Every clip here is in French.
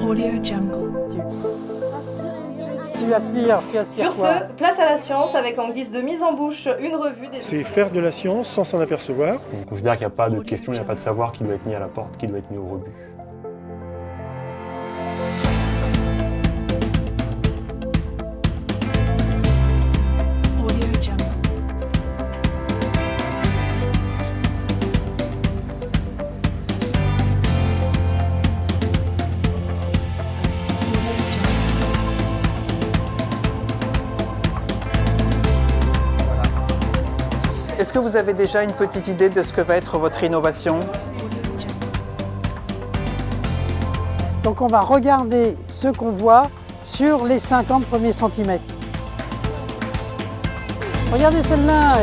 Audio Jungle. Tu aspires Sur quoi? ce, place à la science avec en guise de mise en bouche une revue des... C'est faire de la science sans s'en apercevoir. On considère qu'il n'y a pas de question, il n'y a pas de savoir qui doit être mis à la porte, qui doit être mis au rebut. Audio Jungle. Est-ce que vous avez déjà une petite idée de ce que va être votre innovation? Donc on va regarder ce qu'on voit sur les 50 premiers centimètres. Regardez celle-là.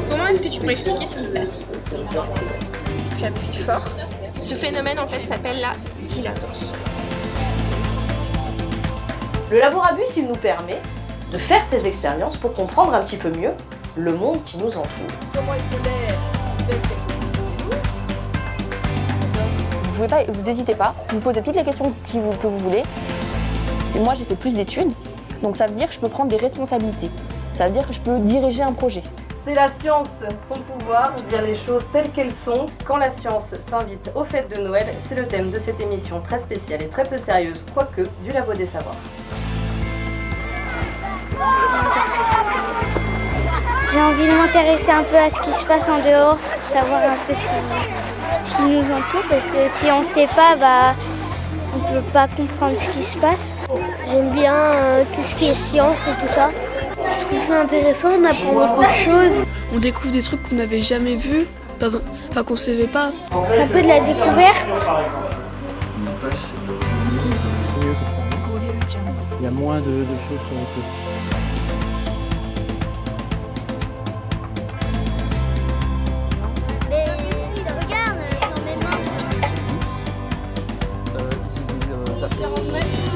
Comment est-ce que tu pourrais expliquer ce qui se passe? Si tu appuies fort, ce phénomène en fait s'appelle la dilatance. Le Laborabus, il nous permet de faire ces expériences pour comprendre un petit peu mieux le monde qui nous entoure. Comment est-ce que l'air baisse quelque chose chez nous? Vous n'hésitez pas, vous posez toutes les questions que vous voulez. Moi, j'ai fait plus d'études, donc ça veut dire que je peux prendre des responsabilités. Ça veut dire que je peux diriger un projet. C'est la science, son pouvoir, dire les choses telles qu'elles sont. Quand la science s'invite aux fêtes de Noël, c'est le thème de cette émission très spéciale et très peu sérieuse, quoique du Labo des Savoirs. J'ai envie de m'intéresser un peu à ce qui se passe en dehors pour savoir un peu ce qui nous entoure, parce que si on ne sait pas, on ne peut pas comprendre ce qui se passe. J'aime bien tout ce qui est science et tout ça. Je trouve ça intéressant, on apprend beaucoup de choses. On découvre des trucs qu'on n'avait jamais vus, enfin qu'on ne savait pas. C'est un peu de la découverte. Il y a moins de choses sur les côtés.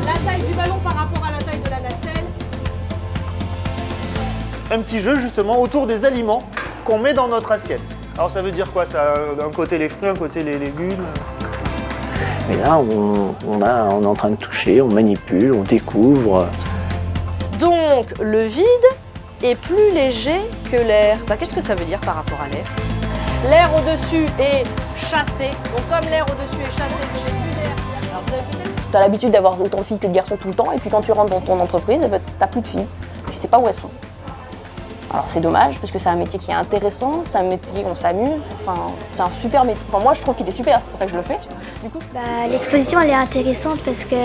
La taille du ballon par rapport à la taille de la nacelle. Un petit jeu justement autour des aliments qu'on met dans notre assiette. Alors ça veut dire quoi ça? D'un côté les fruits, d'un côté les légumes. Et là, on est en train de toucher, on manipule, on découvre. Donc le vide est plus léger que l'air. Qu'est-ce que ça veut dire par rapport à l'air? L'air au-dessus est chassé. Donc comme l'air au-dessus est chassé, je n'ai plus d'air. Alors vous avez plus d'air? Tu as l'habitude d'avoir autant de filles que de garçons tout le temps, et puis quand tu rentres dans ton entreprise, tu n'as plus de filles. Tu sais pas où elles sont. Alors c'est dommage, parce que c'est un métier qui est intéressant, c'est un métier où on s'amuse, c'est un super métier. Enfin, moi je trouve qu'il est super, c'est pour ça que je le fais. Du coup. L'exposition elle est intéressante parce que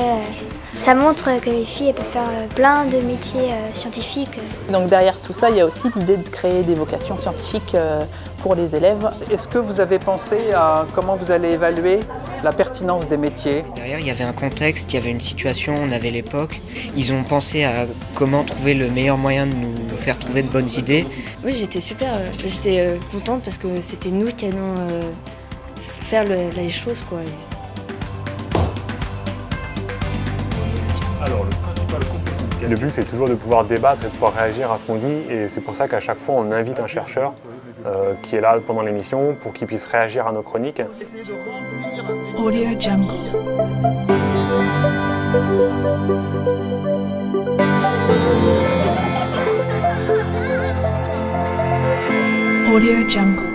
ça montre que les filles elles peuvent faire plein de métiers scientifiques. Donc derrière tout ça, il y a aussi l'idée de créer des vocations scientifiques pour les élèves. Est-ce que vous avez pensé à comment vous allez évaluer la pertinence des métiers? Derrière, il y avait un contexte, il y avait une situation, on avait l'époque. Ils ont pensé à comment trouver le meilleur moyen de nous faire trouver de bonnes idées. Oui, j'étais super, j'étais contente parce que c'était nous qui allions faire les choses, quoi. Alors, le but, c'est toujours de pouvoir débattre et de pouvoir réagir à ce qu'on dit. Et c'est pour ça qu'à chaque fois, on invite un chercheur qui est là pendant l'émission pour qu'il puisse réagir à nos chroniques. Audio Jungle. Audio Jungle.